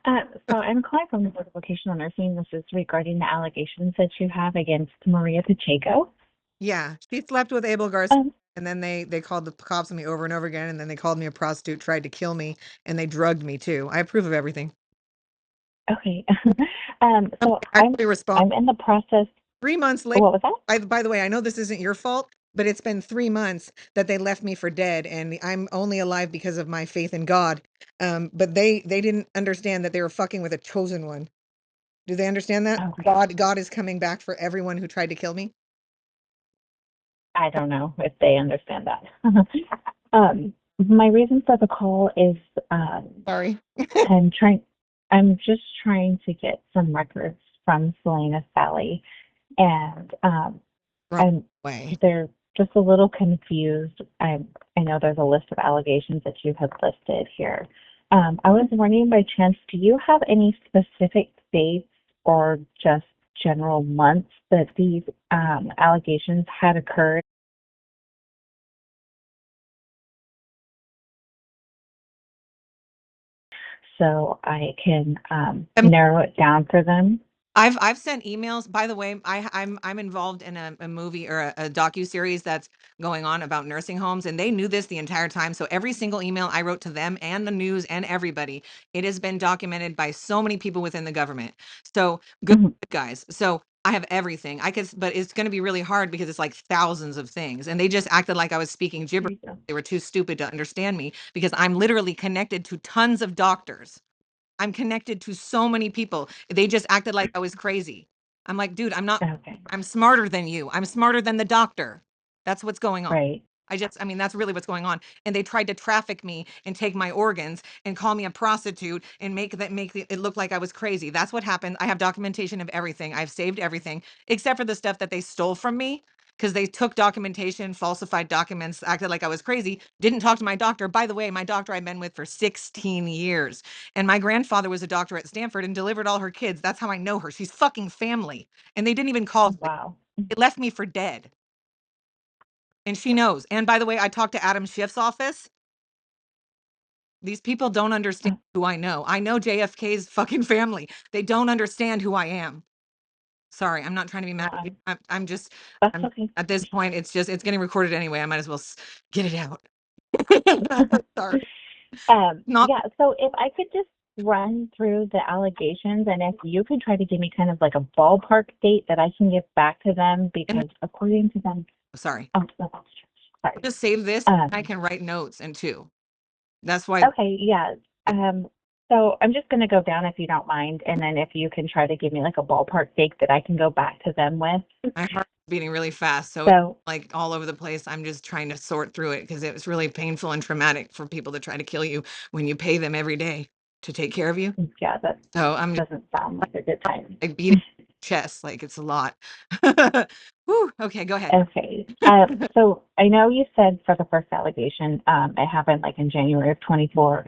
So I'm calling from the Board of Vocational Nursing. This is regarding the allegations that you have against Maria Pacheco. Yeah, she slept with Abel Garcia, Um, and then they called the cops on me over and over again, and then they called me a prostitute, tried to kill me, and they drugged me too. I approve of everything. okay. I'm So actually responsible. I'm in the process. 3 months later, What was that? by the way, I know this isn't your fault, but it's been 3 months that they left me for dead, and I'm only alive because of my faith in God. But they didn't understand that they were fucking with a chosen one. Do they understand that? Okay. God is coming back for everyone who tried to kill me. I don't know if they understand that. My reason for the call is Sorry. I'm trying. I'm just trying to get some records from Selena Sally, and Wrong I'm way. they're just a little confused. I know there's a list of allegations that you have listed here. I was wondering by chance, do you have any specific dates or just general months that these allegations had occurred so I can narrow it down for them? I've sent emails. By the way, I'm involved in a movie or a docu series that's going on about nursing homes, and they knew this the entire time. So every single email I wrote to them and the news and everybody, it has been documented by so many people within the government. So good Mhm. guys. So I have everything. I could, but it's going to be really hard because it's like thousands of things, and they just acted like I was speaking There gibberish. you go. They were too stupid to understand me because I'm literally connected to tons of doctors. I'm connected to so many people. They just acted like I was crazy. I'm like, dude, I'm not, Okay, I'm smarter than you. I'm smarter than the doctor. That's what's going on. right. I mean, that's really what's going on. And they tried to traffic me and take my organs and call me a prostitute and make it look like I was crazy. That's what happened. I have documentation of everything. I've saved everything except for the stuff that they stole from me because they took documentation, falsified documents, acted like I was crazy, didn't talk to my doctor. By the way, my doctor I've been with for 16 years. And my grandfather was a doctor at Stanford and delivered all her kids. That's how I know her. She's fucking family. And they didn't even call. Wow. It left me for dead. And she knows. And by the way, I talked to Adam Schiff's office. These people don't understand Uh, who I know. I know JFK's fucking family. They don't understand who I am. Sorry, I'm not trying to be mad at you. um, I'm just, that's I'm okay. at this point, it's getting recorded anyway. I might as well get it out. Sorry. Not, Yeah, so if I could just run through the allegations and if you could try to give me kind of like a ballpark date that I can give back to them and, because according to them, sorry. oh, no, sorry. Just save this. I Um, can write notes and two. That's why okay, yeah. Um, so I'm just gonna go down if you don't mind, and then if you can try to give me like a ballpark date that I can go back to them with. my heart's beating really fast. So it's So, like all over the place. I'm just trying to sort through it because it was really painful and traumatic for people to try to kill you when you pay them every day to take care of you. yeah, that So I'm just doesn't sound like a good time. like beating chest like it's a lot. Whew, okay, go ahead. Okay. So I know you said for the first allegation, it happened like in January of 24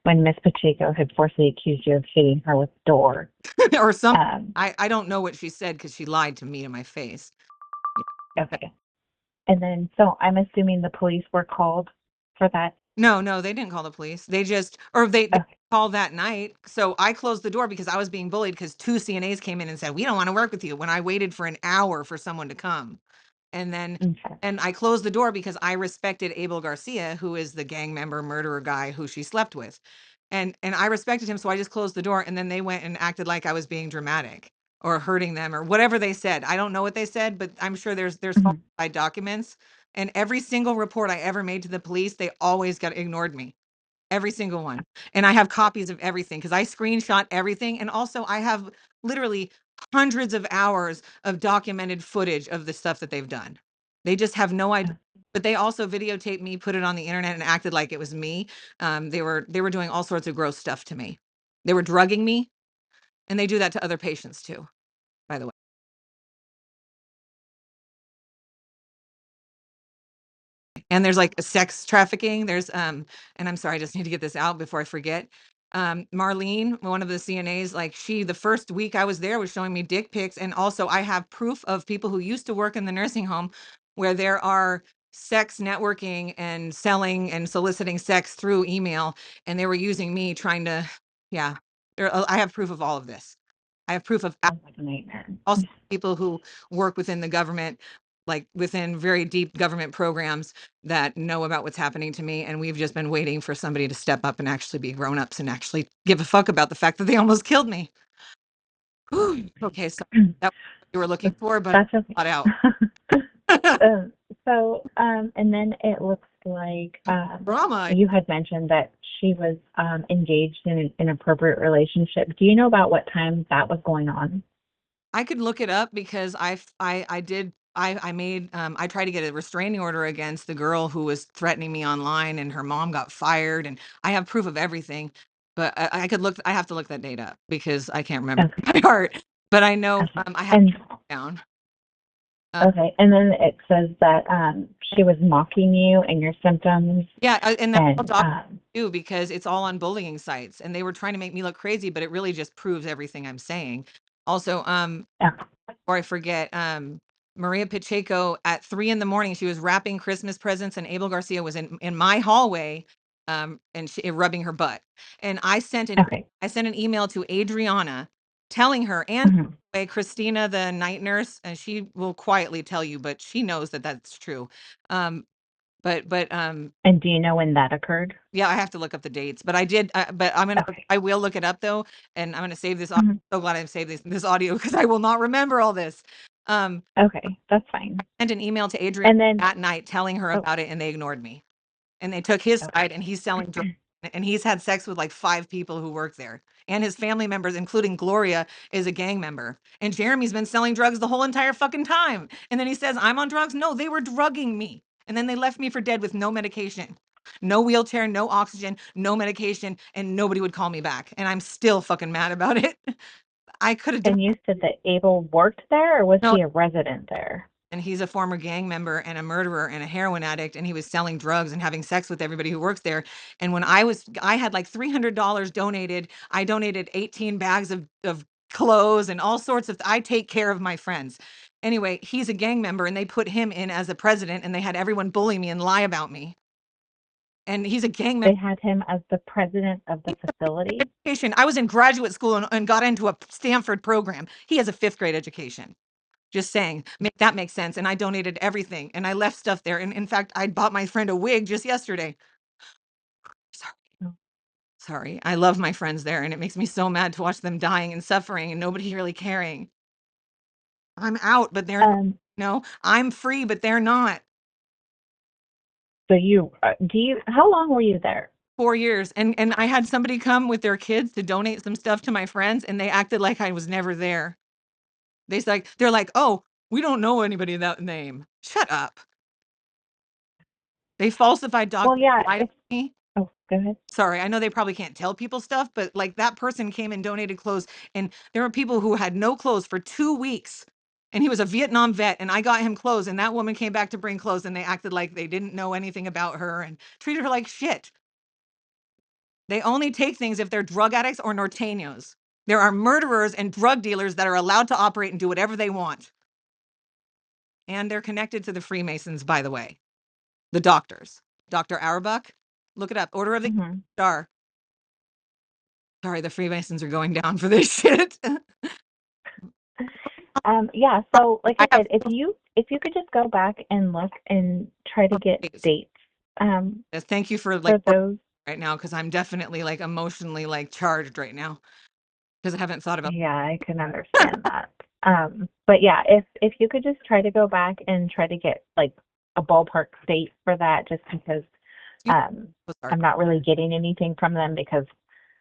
when Miss Pacheco had falsely accused you of hitting her with a door. Or some Um, I don't know what she said because she lied to me to my face. okay. And then, so I'm assuming the police were called for that. No, no, they didn't call the police. They just, or they Okay. called that night. So I closed the door because I was being bullied because two CNAs came in and said, we don't want to work with you when I waited for an hour for someone to come. And then, Okay. and I closed the door because I respected Abel Garcia, who is the gang member murderer guy who she slept with. And I respected him. So I just closed the door and then they went and acted like I was being dramatic or hurting them or whatever they said. I don't know what they said, but I'm sure there's Mhm. falsified documents. And every single report I ever made to the police, they always got ignored me. Every single one. And I have copies of everything because I screenshot everything. And also, I have literally hundreds of hours of documented footage of the stuff that they've done. They just have no idea. But they also videotaped me, put it on the internet, and acted like it was me. They were doing all sorts of gross stuff to me. They were drugging me, and they do that to other patients too, by the way. And there's like a sex trafficking. And I'm sorry, I just need to get this out before I forget. Marlene, one of the CNAs, like the first week I was there was showing me dick pics. And also I have proof of people who used to work in the nursing home where there are sex networking and selling and soliciting sex through email. And they were using me trying to, yeah. I have proof of all of this. I have proof of Sounds like a nightmare. also people who work within the government, like within very deep government programs that know about what's happening to me. And we've just been waiting for somebody to step up and actually be grown-ups and actually give a fuck about the fact that they almost killed me. Whew. Okay, so that's what you were looking for, but That's I got okay. out. And then it looks like Drama. you had mentioned that she was engaged in an inappropriate relationship. Do you know about what time that was going on? I could look it up because I did I made I tried to get a restraining order against the girl who was threatening me online, and her mom got fired, and I have proof of everything. But I could look. I have to look that date up because I can't remember Okay. by heart. But I know Okay. I have And it down. okay. And then it says that she was mocking you and your symptoms Yeah, and that's all and documented too because it's all on bullying sites, and they were trying to make me look crazy, but it really just proves everything I'm saying. Also, yeah. before I forget, Maria Pacheco at 3 in the morning, she was wrapping Christmas presents, and Abel Garcia was in my hallway, and rubbing her butt. And Okay. I sent an email to Adriana telling her, and Mhm. by Christina, the night nurse, and she will quietly tell you, but she knows that that's true. Um, but And do you know when that occurred? yeah, I have to look up the dates, but Okay. I will look it up though, and I'm gonna save this. Mhm. So glad I saved this audio because I will not remember all this. Um, Okay, that's fine. sent an email to Adrian And then, that night telling her oh, about it, and they ignored me. And they took his okay. side, and he's selling drugs, and he's had sex with like 5 people who work there, and his family members, including Gloria, is a gang member. And Jeremy's been selling drugs the whole entire fucking time. And then he says, "I'm on drugs." No, they were drugging me, and then they left me for dead with no medication. No wheelchair, no oxygen, no medication, and nobody would call me back. And I'm still fucking mad about it. I could have done. And you said that Abel worked there, or was No, he a resident there? and he's a former gang member and a murderer and a heroin addict, and he was selling drugs and having sex with everybody who works there. And when I had like $300 donated. I donated 18 bags of clothes and all sorts of I take care of my friends. Anyway, he's a gang member, and they put him in as a president, and they had everyone bully me and lie about me. And he's a gang member. They had him as the president of the facility? Education. I was in graduate school and got into a Stanford program. He has a 5th grade education. Just saying, make that make sense. And I donated everything, and I left stuff there. And in fact, I bought my friend a wig just yesterday. Sorry. Oh. Sorry. I love my friends there, and it makes me so mad to watch them dying and suffering and nobody really caring. I'm out, but they're Um, no, I'm free, but they're not. so how long were you there? 4 years. And I had somebody come with their kids to donate some stuff to my friends, and they acted like I was never there. They're like, "Oh, we don't know anybody of that name." Shut up. They falsified Well, documents, yeah, lied it's, to me. oh, go ahead. Sorry, I know they probably can't tell people stuff, but like that person came and donated clothes, and there were people who had no clothes for 2 weeks. And he was a Vietnam vet, and I got him clothes, and that woman came back to bring clothes, and they acted like they didn't know anything about her and treated her like shit. They only take things if they're drug addicts or norteños. There are murderers and drug dealers that are allowed to operate and do whatever they want. And they're connected to the Freemasons, by the way. The doctors. Dr. Auerbach, look it up. Order of the Hmm. Star. Sorry, the Freemasons are going down for this shit. Yeah, so like I I have said, if you could just go back and look and try to get days. dates Yes, thank you for like for those. right now because I'm definitely like emotionally like charged right now because I haven't thought about. Yeah, I can understand that. But yeah, if you could just try to go back and try to get like a ballpark date for that, just because You um, sorry. I'm not really getting anything from them because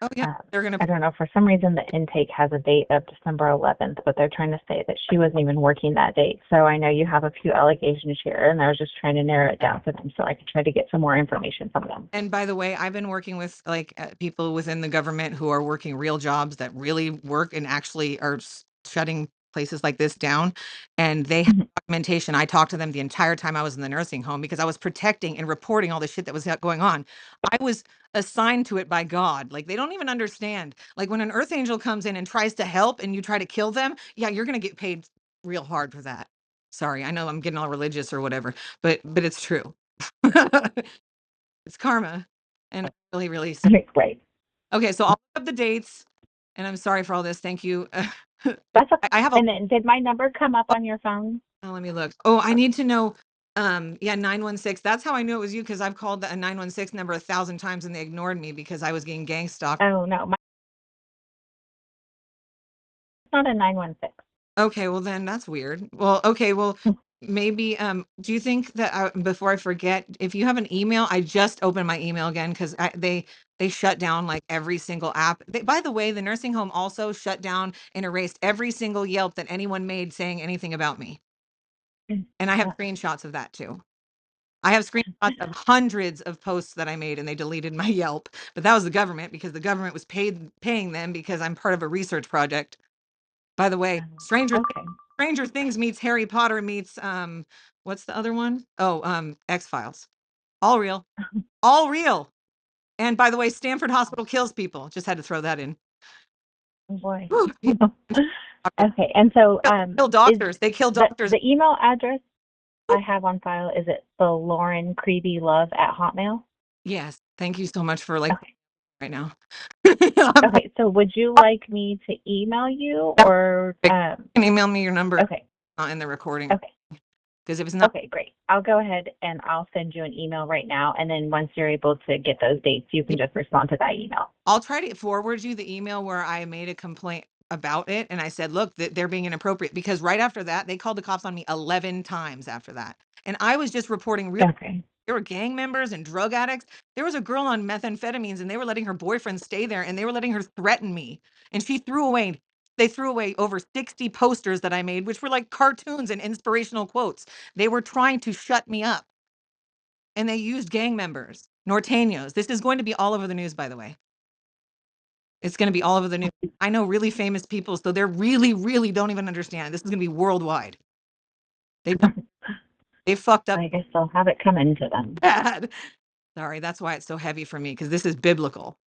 Oh yeah, um, they're gonna. I don't know, for some reason the intake has a date of December 11th, but they're trying to say that she wasn't even working that date. So I know you have a few allegations here, and I was just trying to narrow it down for them so I could try to get some more information from them. And by the way, I've been working with like people within the government who are working real jobs that really work and actually are shutting places like this down. And they have Mhm. documentation. I talked to them the entire time I was in the nursing home because I was protecting and reporting all the shit that was going on. I was assigned to it by God. Like they don't even understand. Like when an earth angel comes in and tries to help and you try to kill them, yeah, you're going to get paid real hard for that. Sorry, I know I'm getting all religious or whatever, but it's true. It's karma, and really, really sad. Right. Okay, so I'll look up the dates, And I'm sorry for all this. Thank you. That's okay. I have a And then did my number come up on your phone? oh, let me look. Oh, I need to know. Yeah, 916. That's how I knew it was you because I've called a 916 number 1,000 times and they ignored me because I was getting gang stalked. Oh no, it's not a 916. Okay, well then that's weird. Well, okay, well maybe do you think that before I forget, if you have an email, I just opened my email again because they shut down like every single app. By the way, the nursing home also shut down and erased every single Yelp that anyone made saying anything about me. And I have screenshots of that too. I have screenshots of hundreds of posts that I made and they deleted my Yelp. But that was the government because the government was paying them because I'm part of a research project. By the way, Okay. Stranger Things meets Harry Potter meets what's the other one? Oh, X-Files. All real. All real. And by the way, Stanford Hospital kills people. Just had to throw that in. Oh boy. Whew, yeah. Okay. And so Kill is doctors. They kill doctors. the email address I have on file, is it the Lauren Creevy Love at Hotmail? Yes. Thank you so much for like Okay. right now. Okay. So would you like me to email you or You can email me your number okay. in the recording Okay. because if it's not, Okay, great. I'll go ahead and I'll send you an email right now. And then once you're able to get those dates, you can just respond to that email. I'll try to forward you the email where I made a complaint about it. And I said, look, they're being inappropriate because right after that, they called the cops on me 11 times after that. And I was just reporting real. Okay. There were gang members and drug addicts. There was a girl on methamphetamines and they were letting her boyfriend stay there and they were letting her threaten me. And they threw away over 60 posters that I made, which were like cartoons and inspirational quotes. They were trying to shut me up and they used gang members, Norteños. This is going to be all over the news, by the way. It's going to be all over the news. I know really famous people, so they're really, really don't even understand. This is going to be worldwide. They they fucked up I guess they'll have it coming to them. bad. Sorry, that's why it's so heavy for me because this is biblical.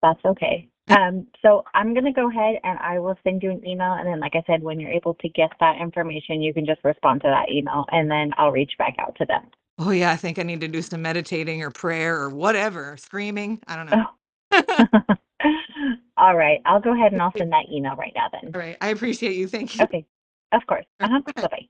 That's okay. So I'm going to go ahead and I will send you an email. And then, like I said, when you're able to get that information, you can just respond to that email and then I'll reach back out to them. Oh yeah, I think I need to do some meditating or prayer or whatever, screaming. I don't know. Oh. All right. I'll go ahead and I'll send that email right now then. All right, I appreciate you. Thank you. Okay. Of course. Bye-bye.